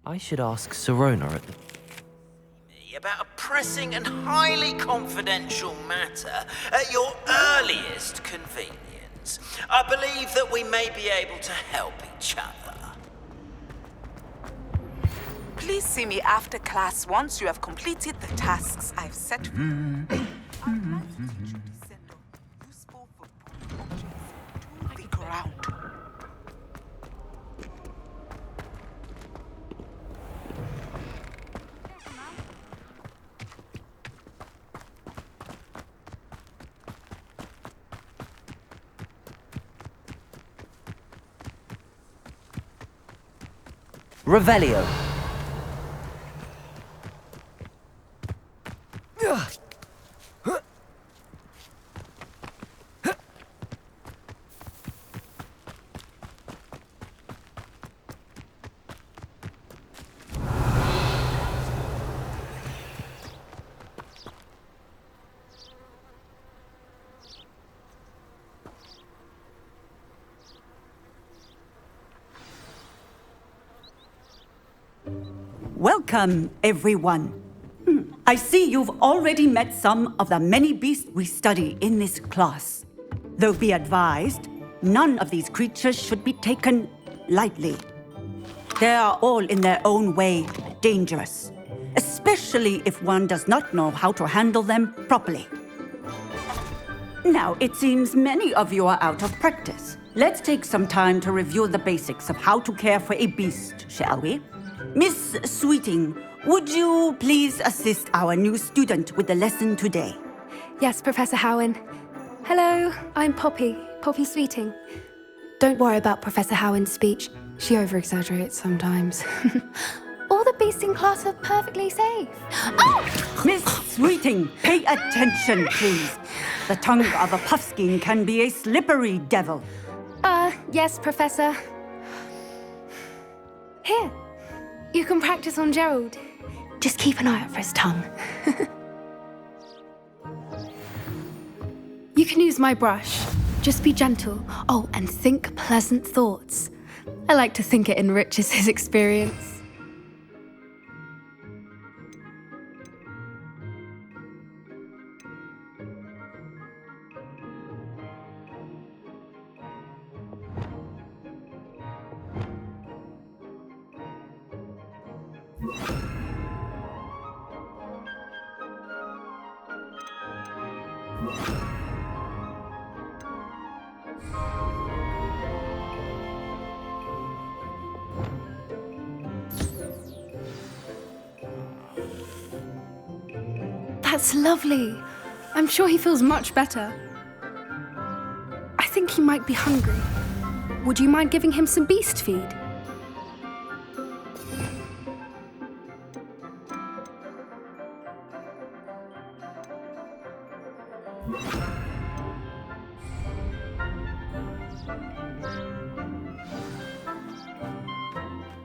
I should ask Sirona at the... About a pressing and highly confidential matter at your earliest convenience. I believe that we may be able to help each other. Please see me after class once you have completed the tasks I've set for you. I'd like to teach you to send useful football objects to the ground. Revelio. Welcome, everyone. I see you've already met some of the many beasts we study in this class. Though be advised, none of these creatures should be taken lightly. They are all in their own way dangerous, especially if one does not know how to handle them properly. Now, it seems many of you are out of practice. Let's take some time to review the basics of how to care for a beast, shall we? Miss Sweeting, would you please assist our new student with the lesson today? Yes, Professor Howen. Hello, I'm Poppy Sweeting. Don't worry about Professor Howen's speech. She over-exaggerates sometimes. All the beasts in class are perfectly safe. Oh! Miss Sweeting, pay attention, please. The tongue of a puffskein can be a slippery devil. Yes, Professor. Here, you can practice on Gerald. Just keep an eye out for his tongue. You can use my brush. Just be gentle. Oh, and think pleasant thoughts. I like to think it enriches his experience. That's lovely. I'm sure he feels much better. I think he might be hungry. Would you mind giving him some beast feed?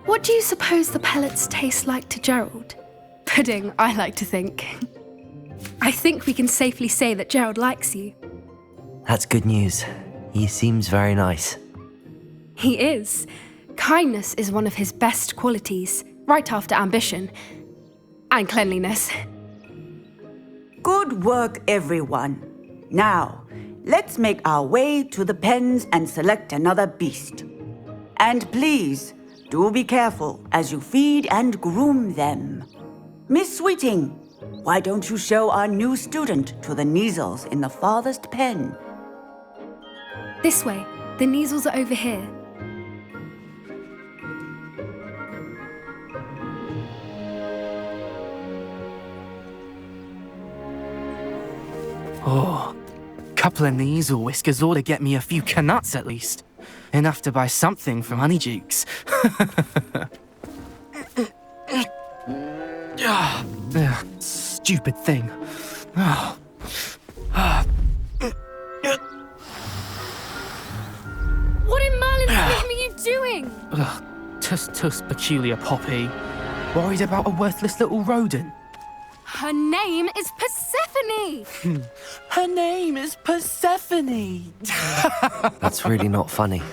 What do you suppose the pellets taste like to Gerald? Pudding, I like to think. I think we can safely say that Gerald likes you. That's good news. He seems very nice. He is. Kindness is one of his best qualities, right after ambition. And cleanliness. Good work, everyone. Now, let's make our way to the pens and select another beast. And please, do be careful as you feed and groom them. Miss Sweeting, why don't you show our new student to the Kneazles in the farthest pen? This way. The Kneazles are over here. Oh, couple of Kneazle whiskers ought to get me a few canuts at least. Enough to buy something from Honeydukes. Stupid stupid thing. What in Merlin's name are you doing? Tuss peculiar Poppy. Worried about a worthless little rodent? Her name is Persephone! Her name is Persephone! That's really not funny.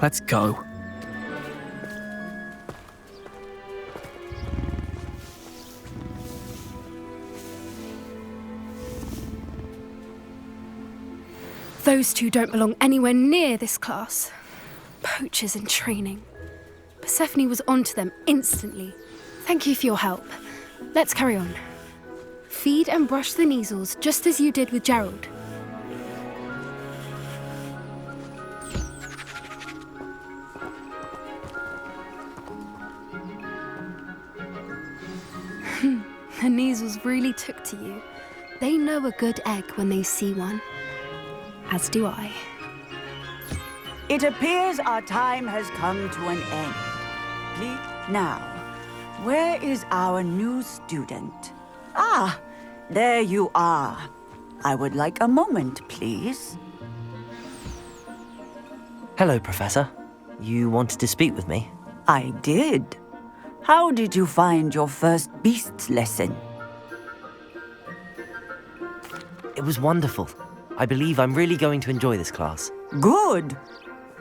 Let's go. Those two don't belong anywhere near this class. Poachers in training. Persephone was onto them instantly. Thank you for your help. Let's carry on. Feed and brush the measles just as you did with Gerald. The measles really took to you. They know a good egg when they see one. As do I. It appears our time has come to an end. Please, now, where is our new student? Ah, there you are. I would like a moment, please. Hello, Professor. You wanted to speak with me? I did. How did you find your first beasts lesson? It was wonderful. I believe I'm really going to enjoy this class. Good.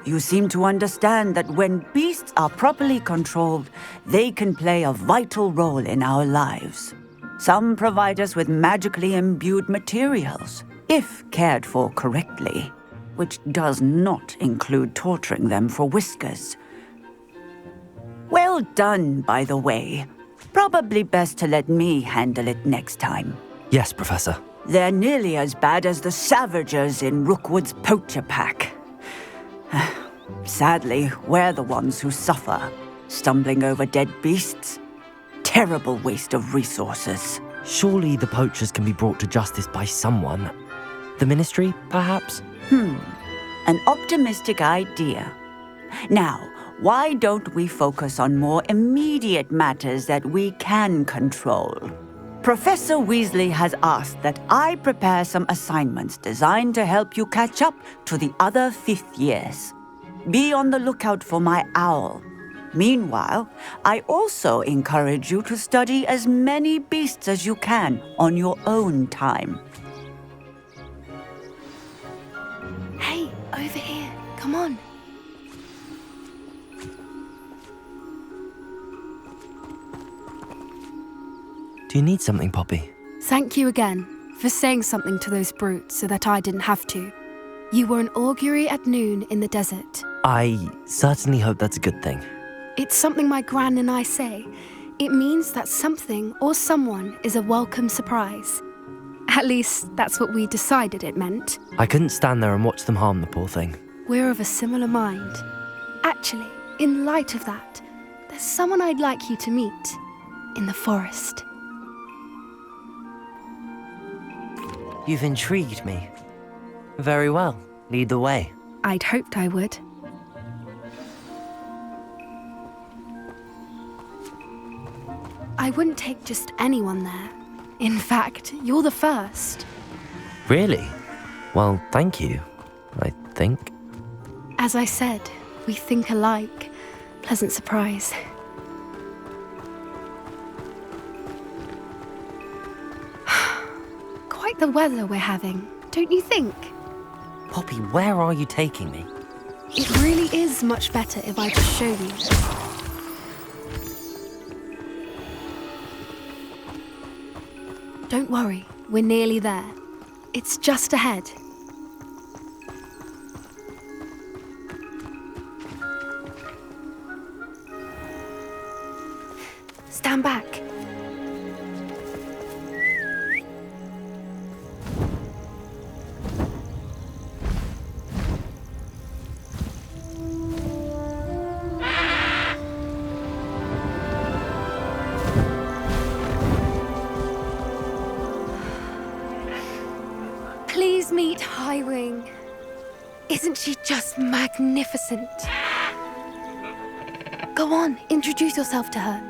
You seem to understand that when beasts are properly controlled, they can play a vital role in our lives. Some provide us with magically imbued materials, if cared for correctly, which does not include torturing them for whiskers. Well done, by the way. Probably best to let me handle it next time. Yes, Professor. They're nearly as bad as the Savagers in Rookwood's poacher pack. Sadly, we're the ones who suffer, stumbling over dead beasts. Terrible waste of resources. Surely the poachers can be brought to justice by someone. The Ministry, perhaps? An optimistic idea. Now, why don't we focus on more immediate matters that we can control? Professor Weasley has asked that I prepare some assignments designed to help you catch up to the other fifth years. Be on the lookout for my owl. Meanwhile, I also encourage you to study as many beasts as you can on your own time. Hey, over here. Come on. Do you need something, Poppy? Thank you again for saying something to those brutes so that I didn't have to. You were an augury at noon in the desert. I certainly hope that's a good thing. It's something my gran and I say. It means that something or someone is a welcome surprise. At least, that's what we decided it meant. I couldn't stand there and watch them harm the poor thing. We're of a similar mind. Actually, in light of that, there's someone I'd like you to meet in the forest. You've intrigued me. Very well. Lead the way. I'd hoped I would. I wouldn't take just anyone there. In fact, you're the first. Really? Well, thank you, I think. As I said, we think alike. Pleasant surprise. Quite the weather we're having, don't you think? Poppy, where are you taking me? It really is much better if I just show you. Don't worry, we're nearly there. It's just ahead. Stand back. Please meet Highwing. Isn't she just magnificent? Go on, introduce yourself to her.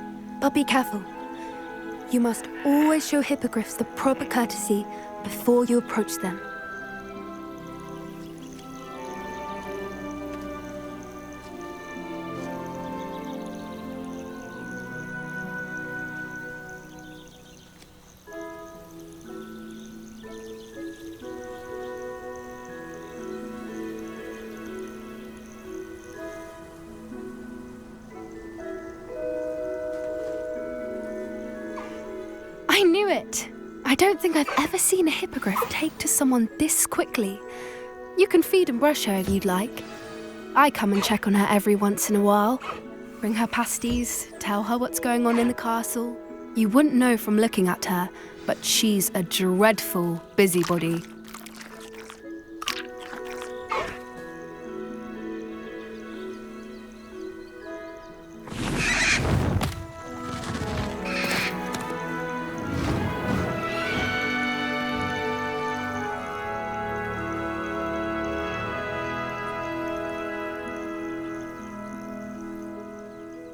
But be careful. You must always show hippogriffs the proper courtesy before you approach them. I knew it! I don't think I've ever seen a hippogriff take to someone this quickly. You can feed and brush her if you'd like. I come and check on her every once in a while. Bring her pasties, tell her what's going on in the castle. You wouldn't know from looking at her, but she's a dreadful busybody.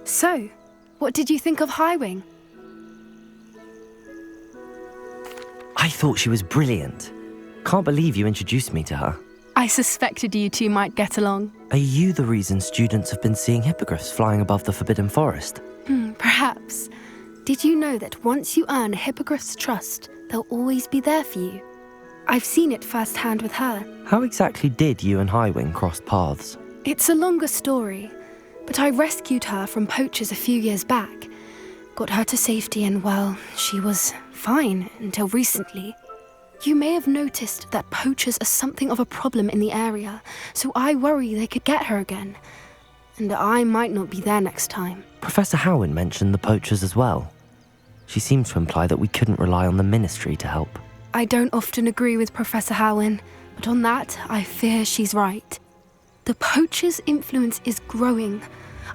So, what did you think of Highwing? I thought she was brilliant. Can't believe you introduced me to her. I suspected you two might get along. Are you the reason students have been seeing hippogriffs flying above the Forbidden Forest? Perhaps. Did you know that once you earn a hippogriff's trust, they'll always be there for you? I've seen it firsthand with her. How exactly did you and Highwing cross paths? It's a longer story, but I rescued her from poachers a few years back. Got her to safety and, well, she was fine until recently. You may have noticed that poachers are something of a problem in the area, so I worry they could get her again. And I might not be there next time. Professor Howin mentioned the poachers as well. She seemed to imply that we couldn't rely on the ministry to help. I don't often agree with Professor Howin, but on that, I fear she's right. The poachers' influence is growing.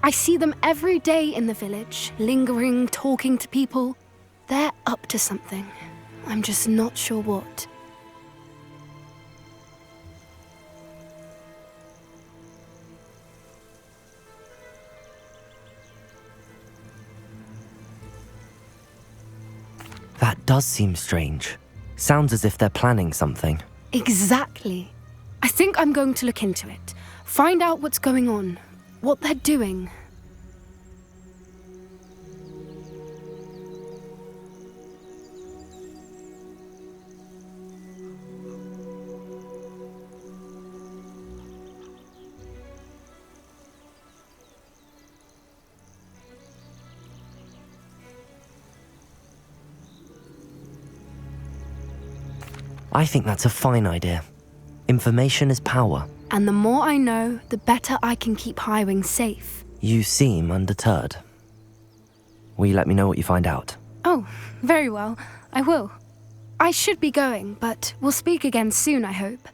I see them every day in the village, lingering, talking to people. They're up to something. I'm just not sure what. That does seem strange. Sounds as if they're planning something. Exactly. I think I'm going to look into it. Find out what's going on, what they're doing. I think that's a fine idea. Information is power. And the more I know, the better I can keep Highwing safe. You seem undeterred. Will you let me know what you find out? Oh, very well. I will. I should be going, but we'll speak again soon, I hope.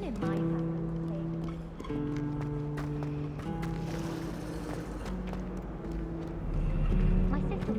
in my hands. My sister.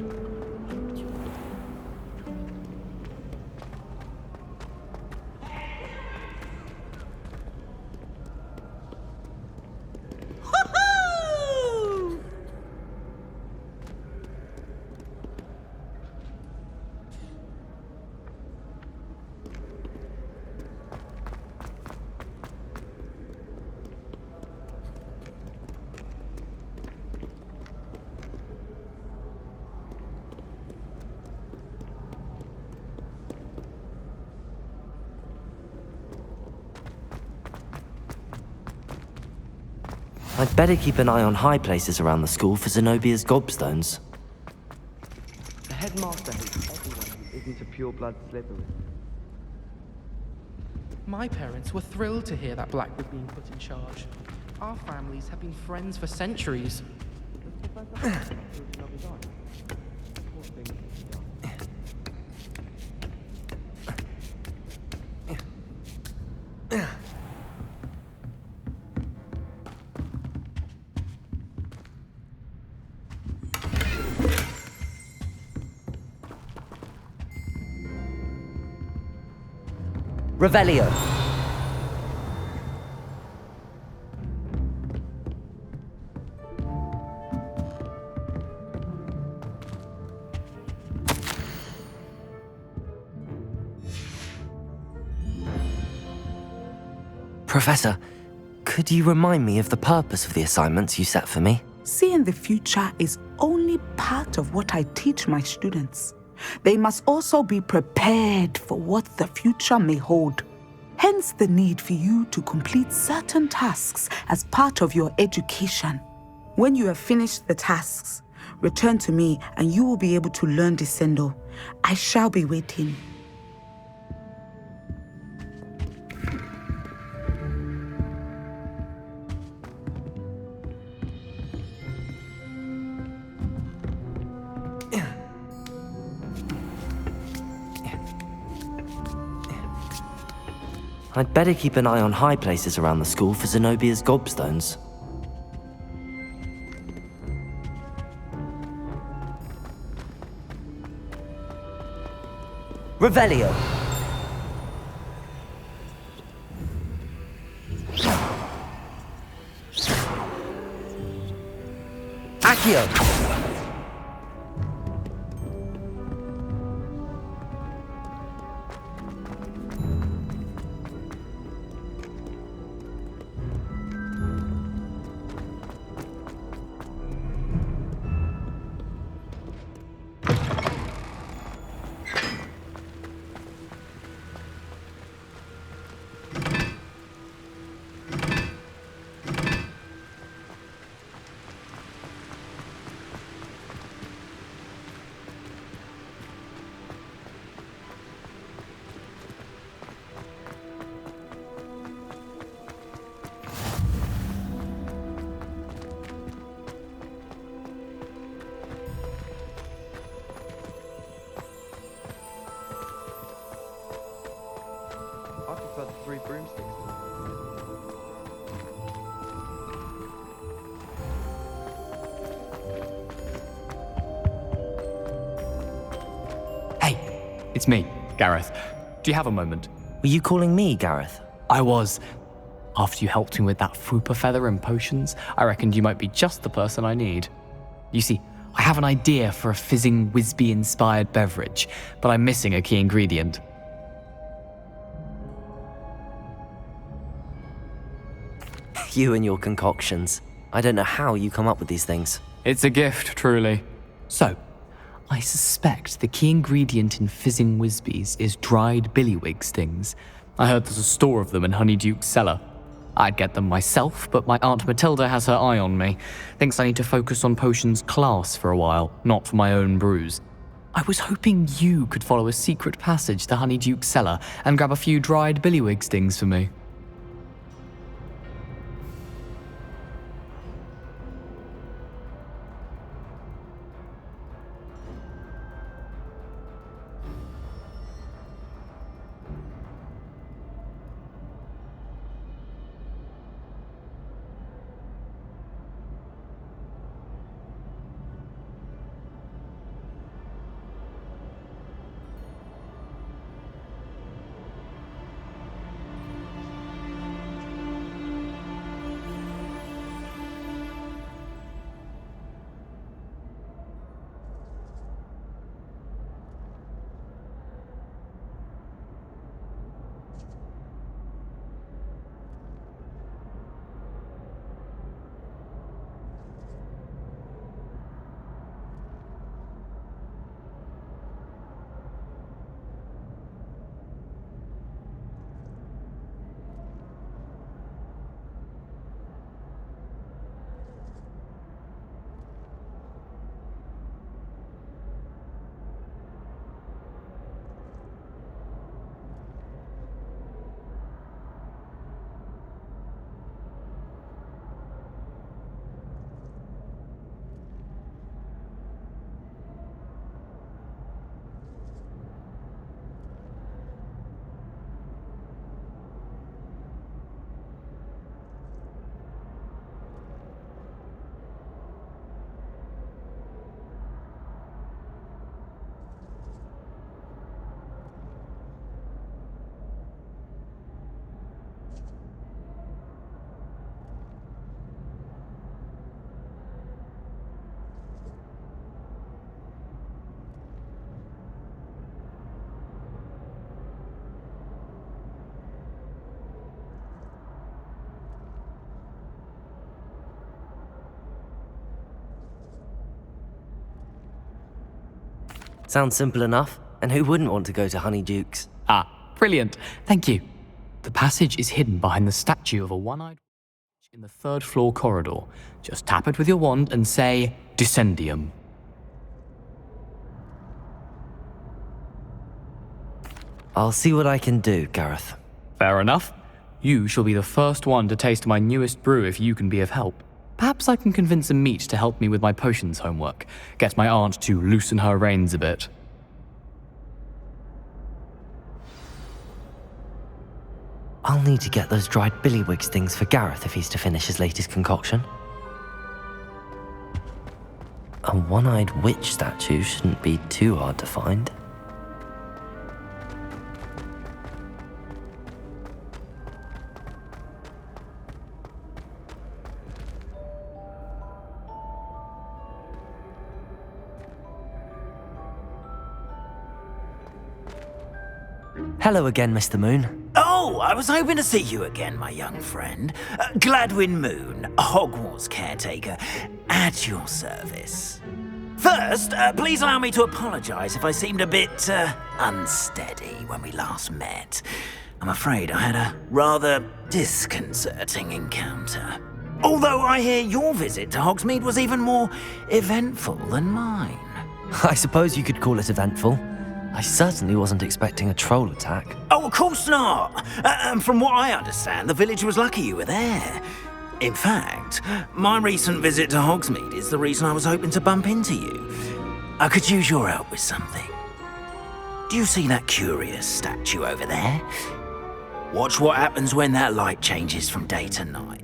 I'd better keep an eye on high places around the school for Zenobia's gobstones. The headmaster hates everyone who isn't a pure-blood Slytherin. My parents were thrilled to hear that Black was being put in charge. Our families have been friends for centuries. Revelio. Professor, could you remind me of the purpose of the assignments you set for me? Seeing the future is only part of what I teach my students. They must also be prepared for what the future may hold. Hence the need for you to complete certain tasks as part of your education. When you have finished the tasks, return to me and you will be able to learn Descendo. I shall be waiting. I'd better keep an eye on high places around the school for Zenobia's gobstones. Revelio. Accio. I prefer the 3 broomsticks. Hey, it's me, Gareth. Do you have a moment? Were you calling me, Gareth? I was. After you helped me with that Fupa feather and potions, I reckoned you might be just the person I need. You see, I have an idea for a fizzing Whizbee-inspired beverage, but I'm missing a key ingredient. You and your concoctions. I don't know how you come up with these things. It's a gift, truly. So, I suspect the key ingredient in fizzing Whizbees is dried billywig stings. I heard there's a store of them in Honeyduke's cellar. I'd get them myself, but my Aunt Matilda has her eye on me. Thinks I need to focus on potions class for a while, not for my own brews. I was hoping you could follow a secret passage to Honeyduke's cellar and grab a few dried billywig stings for me. Sounds simple enough, and who wouldn't want to go to Honeydukes? Ah, brilliant. Thank you. The passage is hidden behind the statue of a one-eyed witch in the third floor corridor. Just tap it with your wand and say, Descendium. I'll see what I can do, Gareth. Fair enough. You shall be the first one to taste my newest brew if you can be of help. Perhaps I can convince a meat to help me with my potions homework. Get my aunt to loosen her reins a bit. I'll need to get those dried billywigs things for Gareth if he's to finish his latest concoction. A one-eyed witch statue shouldn't be too hard to find. Hello again, Mr. Moon. Oh, I was hoping to see you again, my young friend. Gladwin Moon, Hogwarts caretaker, at your service. First, please allow me to apologise if I seemed a bit unsteady when we last met. I'm afraid I had a rather disconcerting encounter. Although I hear your visit to Hogsmeade was even more eventful than mine. I suppose you could call it eventful. I certainly wasn't expecting a troll attack. Oh, of course not. And from what I understand, the village was lucky you were there. In fact, my recent visit to Hogsmeade is the reason I was hoping to bump into you. I could use your help with something. Do you see that curious statue over there? Watch what happens when that light changes from day to night.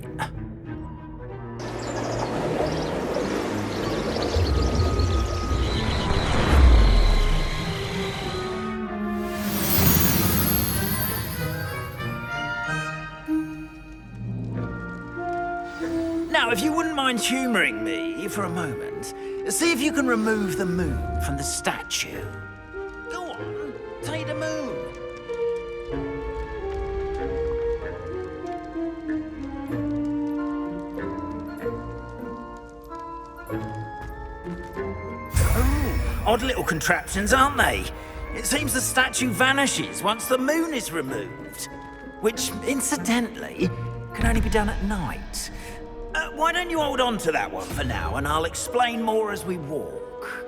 Now, if you wouldn't mind humouring me for a moment, see if you can remove the moon from the statue. Go on, take the moon. Oh, odd little contraptions, aren't they? It seems the statue vanishes once the moon is removed, which, incidentally, can only be done at night. Why don't you hold on to that one for now, and I'll explain more as we walk.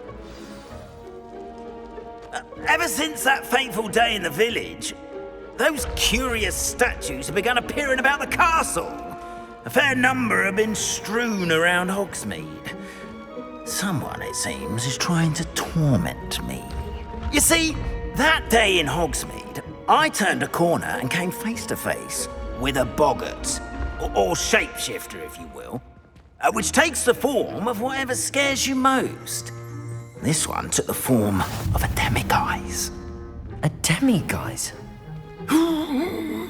Ever since that fateful day in the village, those curious statues have begun appearing about the castle. A fair number have been strewn around Hogsmeade. Someone, it seems, is trying to torment me. You see, that day in Hogsmeade, I turned a corner and came face to face with a boggart. Or shapeshifter, if you will, which takes the form of whatever scares you most. This one took the form of a demiguise. A demiguise?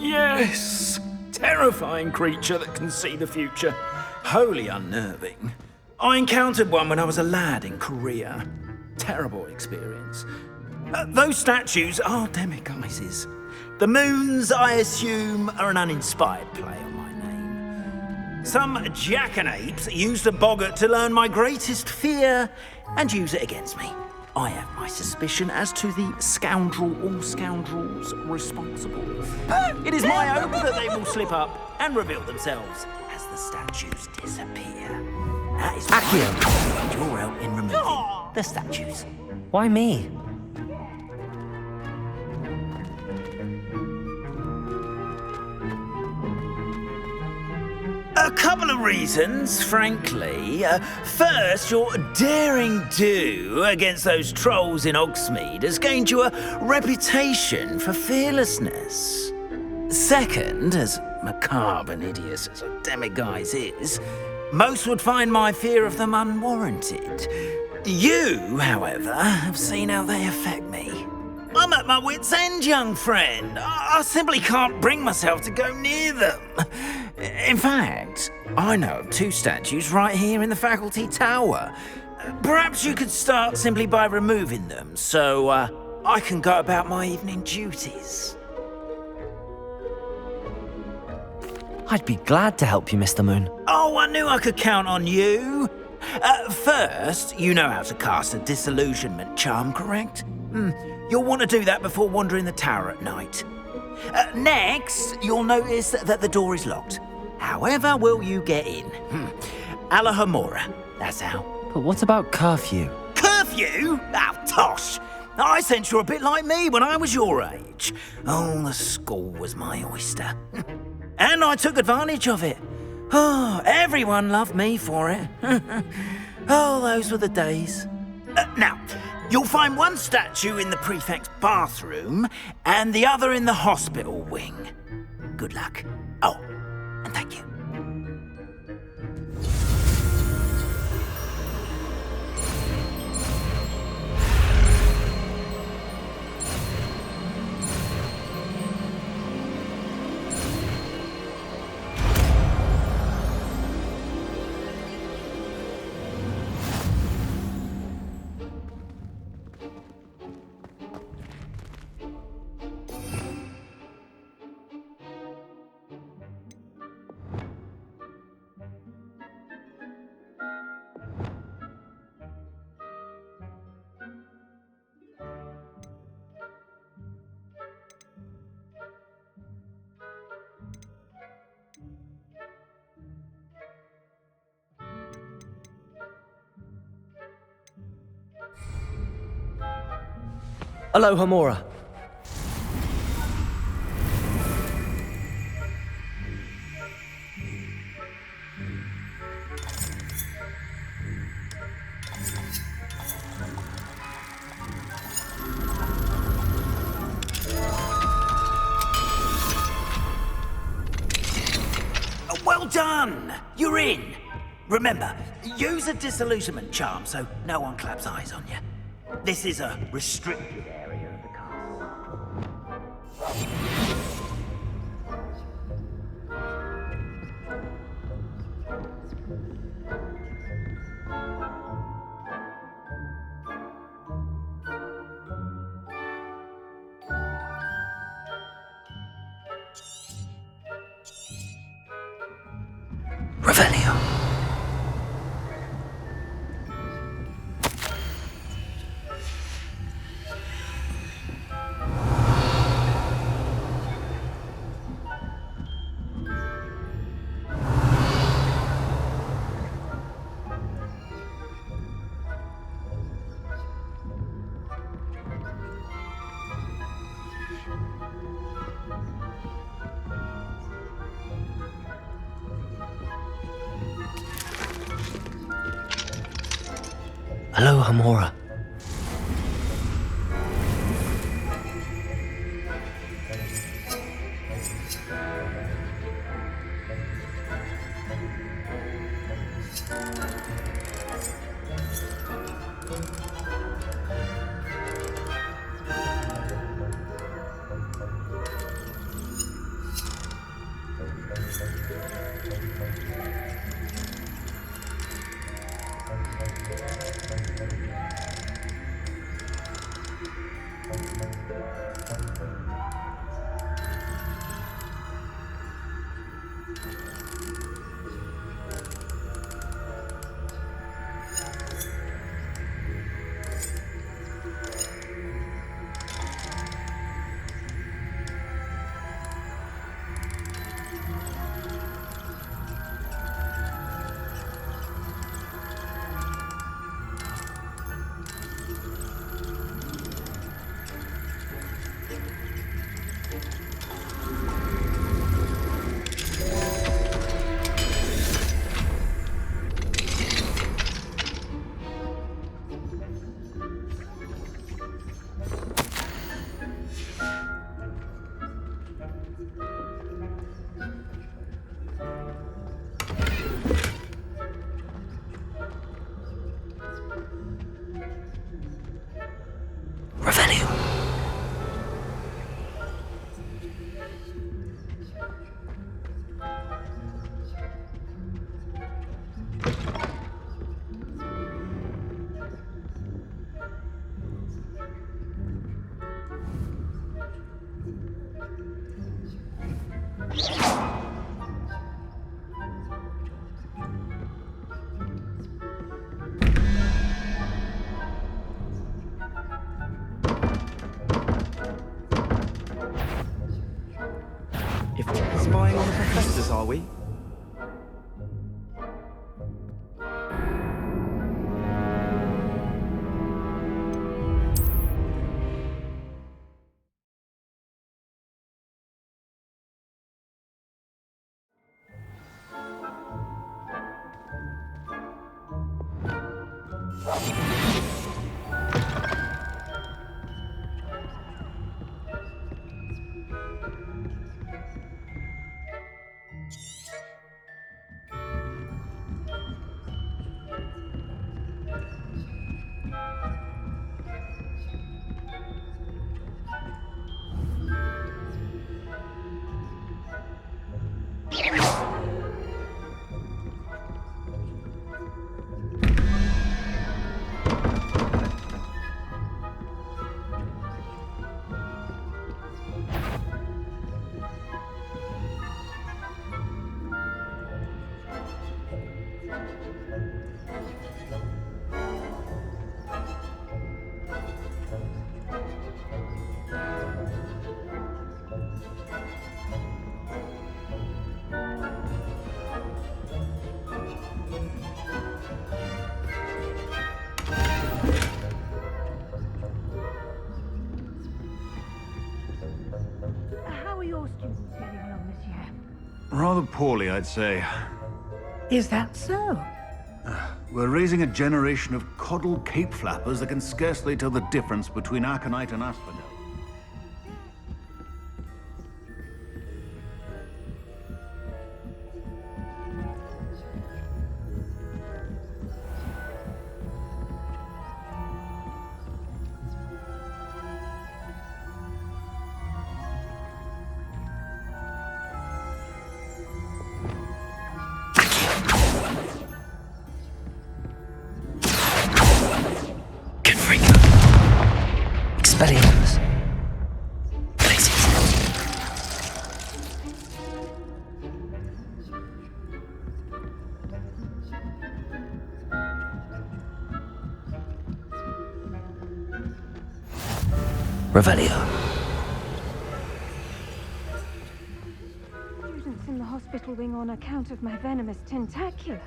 Yes! Terrifying creature that can see the future. Wholly unnerving. I encountered one when I was a lad in Korea. Terrible experience. Those statues are demiguises. The moons, I assume, are an uninspired play on my name. Some jackanapes used a boggart to learn my greatest fear and use it against me. I have my suspicion as to the scoundrel or scoundrels responsible. It is my hope that they will slip up and reveal themselves as the statues disappear. That is why I need your help in removing the statues. Why me? A couple of reasons, frankly. First, your daring do against those trolls in Hogsmeade has gained you a reputation for fearlessness. Second, as macabre and hideous as a demiguise is, most would find my fear of them unwarranted. You, however, have seen how they affect me. I'm at my wit's end, young friend. I simply can't bring myself to go near them. In fact, I know of two statues right here in the faculty tower. Perhaps you could start simply by removing them, so I can go about my evening duties. I'd be glad to help you, Mr. Moon. Oh, I knew I could count on you. First, you know how to cast a disillusionment charm, correct? You'll want to do that before wandering the tower at night. Next, you'll notice that the door is locked. However will you get in? Alahomora, that's how. But what about curfew? Curfew? Oh, tosh! I sense you're a bit like me when I was your age. Oh, the school was my oyster. And I took advantage of it. Oh, everyone loved me for it. Oh, those were the days. Now, you'll find one statue in the prefect's bathroom and the other in the hospital wing. Good luck. Oh, and thank you. Alohomora. Well done! You're in. Remember, use a disillusionment charm so no one claps eyes on you. This is a restricted area of the castle. Revelio. Alohomora. we? How are your students getting along this year? Rather poorly, I'd say. Is that so? We're raising a generation of coddled cape flappers that can scarcely tell the difference between aconite and asphodel. Expelliarmus. Revelio. Students in the hospital wing on account of my venomous tentacular.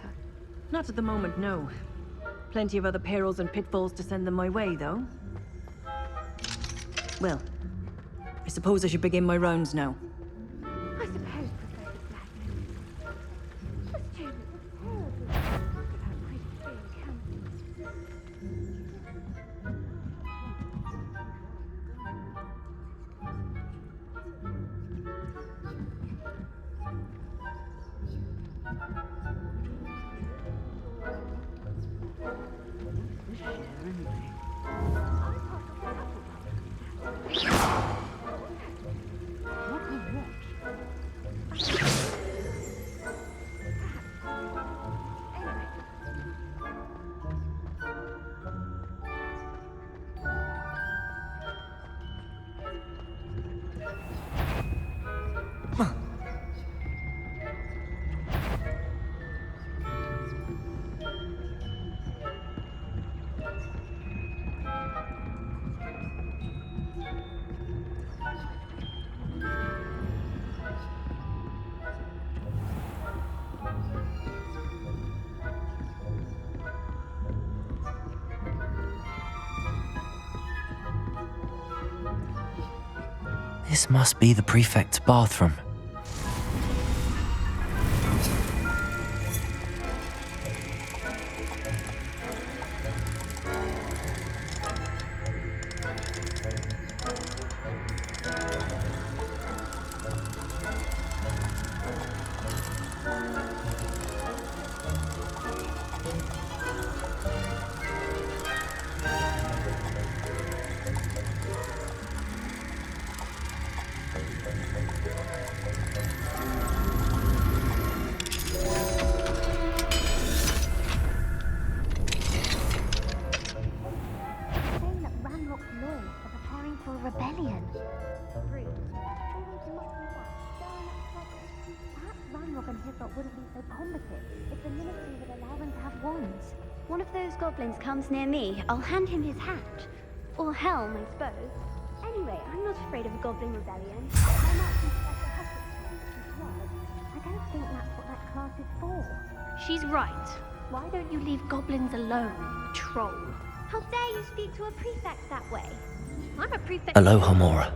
Not at the moment, no. Plenty of other perils and pitfalls to send them my way, though. Well, I suppose I should begin my rounds now. I suppose, Professor Blackman. The students are terribly about my being This must be the prefect's bathroom. rebellion. Rude. Perhaps Ranrock and his lot wouldn't be so combative if the Ministry would allow them to have wands. One of those goblins comes near me, I'll hand him his hat. Or helm, I suppose. Anyway, I'm not afraid of a goblin rebellion. My Martin Professor Hogwarts told me as well. I don't think that's what that class is for. She's right. Why don't you leave goblins alone, troll? How dare you speak to a prefect that way? I'm a prefect. Hello, Homora.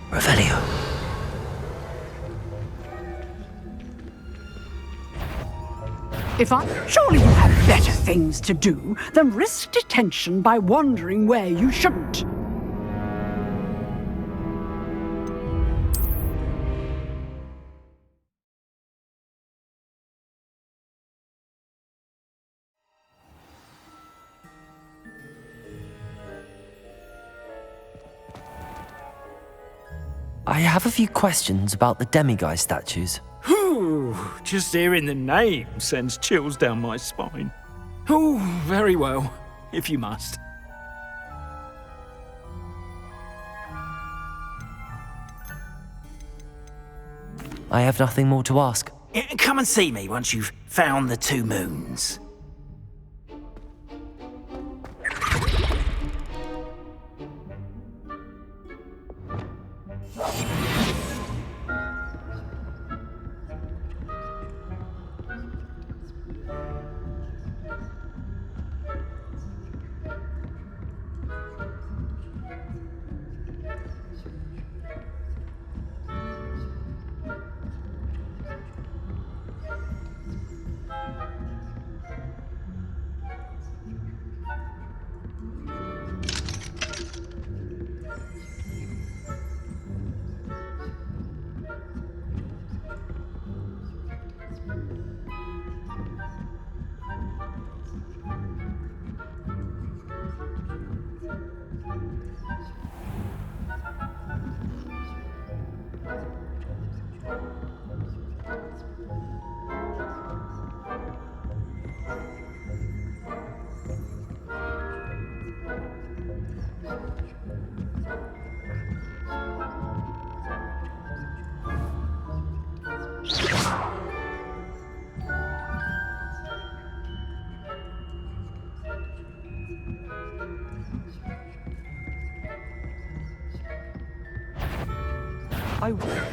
Revelio. Surely you have better things to do than risk detention by wandering where you shouldn't. I have a few questions about the demiguise statues. Just hearing the name sends chills down my spine. Oh, very well, if you must. I have nothing more to ask. Come and see me once you've found the 2 moons.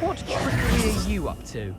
What trickery are you up to?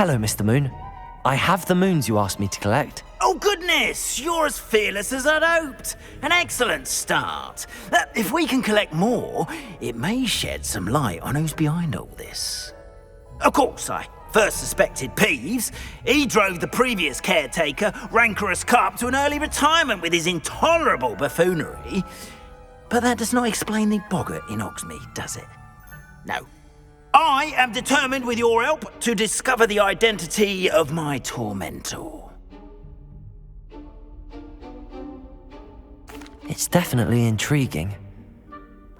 Hello, Mr. Moon. I have the moons you asked me to collect. Oh, goodness! You're as fearless as I'd hoped. An excellent start. If we can collect more, it may shed some light on who's behind all this. Of course, I first suspected Peeves. He drove the previous caretaker, Rancorous Carp, to an early retirement with his intolerable buffoonery. But that does not explain the boggart in Hogsmeade, does it? No. I am determined, with your help, to discover the identity of my tormentor. It's definitely intriguing.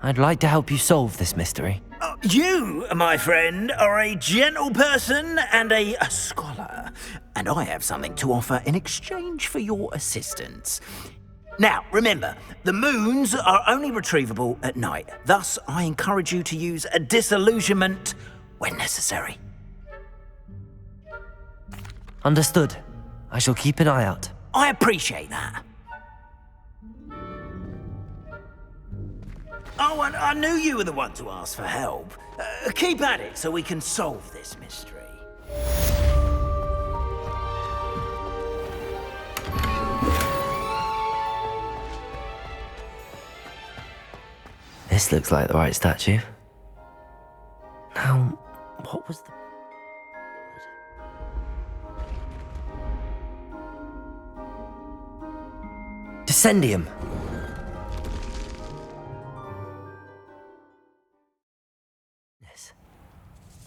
I'd like to help you solve this mystery. You, my friend, are a gentle person and a scholar, and I have something to offer in exchange for your assistance. Now, remember, the moons are only retrievable at night. Thus, I encourage you to use a disillusionment when necessary. Understood. I shall keep an eye out. I appreciate that. Oh, and I knew you were the one to ask for help. Keep at it so we can solve this mystery. This looks like the right statue. Now, what was the... Descendium!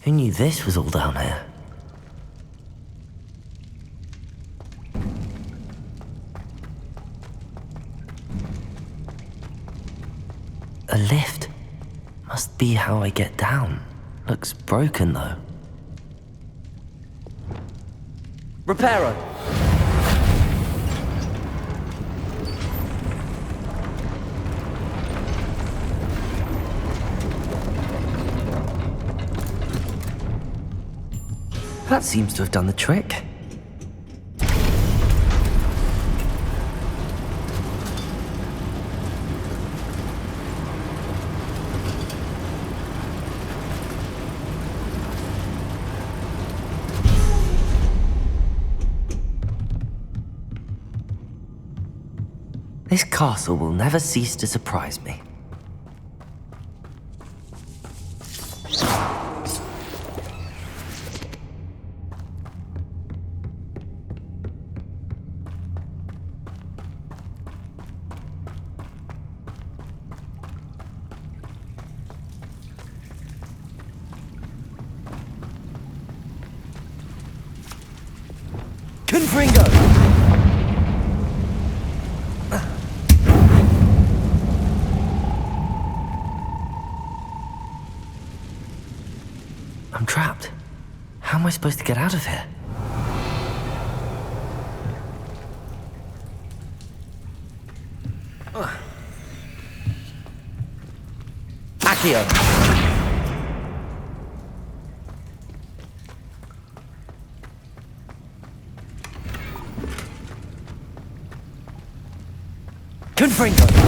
Who knew this was all down here? A lift. Must be how I get down. Looks broken though. Reparo! That seems to have done the trick. This castle will never cease to surprise me. Confringo! I'm trapped. How am I supposed to get out of here? Accio! Confringo!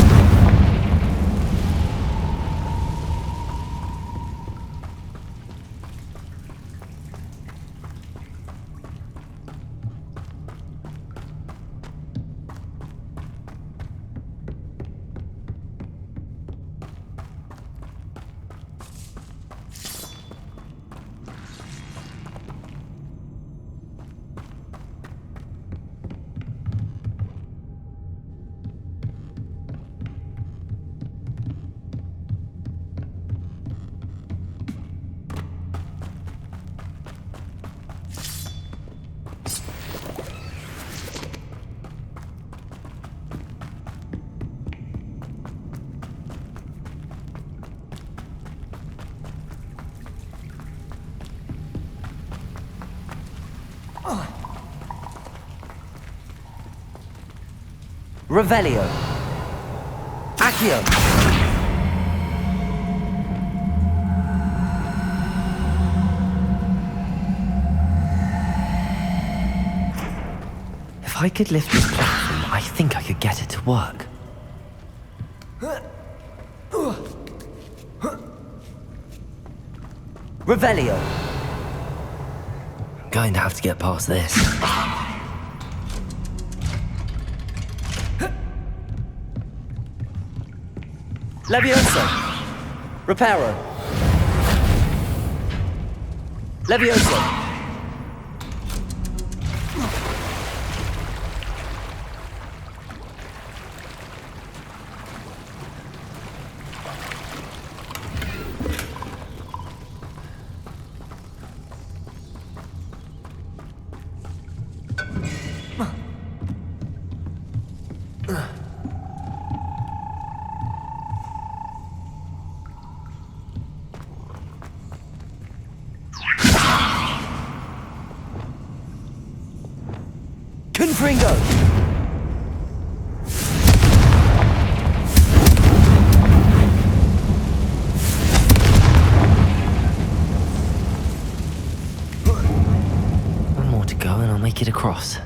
Revelio. Accio. If I could lift this platform, I think I could get it to work. Revelio. I'm going to have to get past this. Levioso! Reparo! Levioso! Confringo! One more to go and I'll make it across.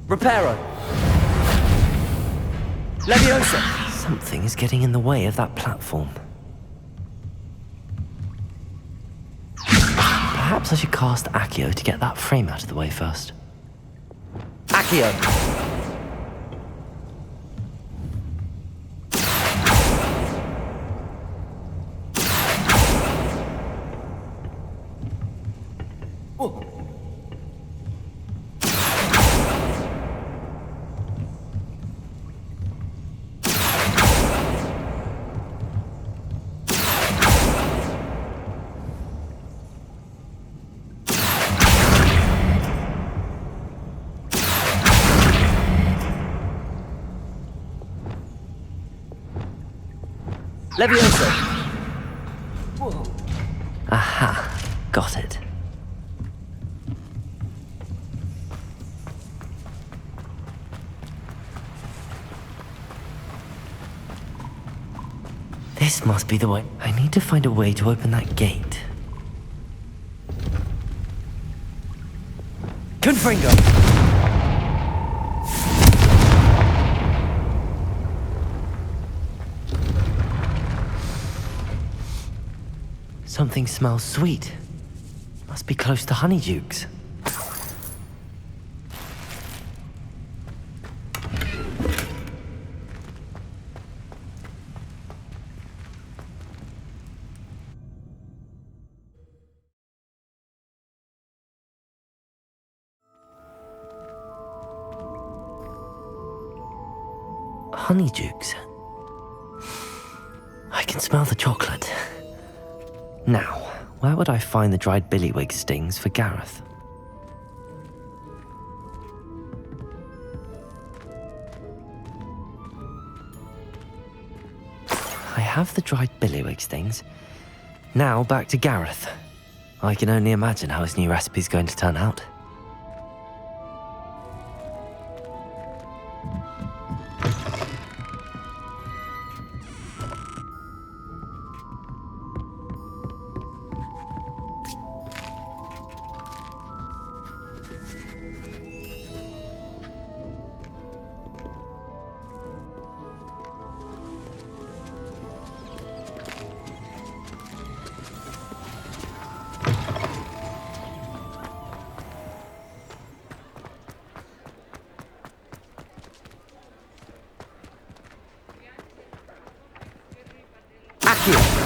Reparo! Leviosa! Something is getting in the way of that platform. Perhaps I should cast Accio to get that frame out of the way first. Accio! Levioso! Aha, got it. This must be the way. I need to find a way to open that gate. Confringo! Something smells sweet. Must be close to Honeydukes. Honeydukes. I can smell the chocolate. Now, where would I find the dried billywig stings for Gareth? I have the dried billywig stings. Now back to Gareth. I can only imagine how his new recipe's going to turn out. Accio!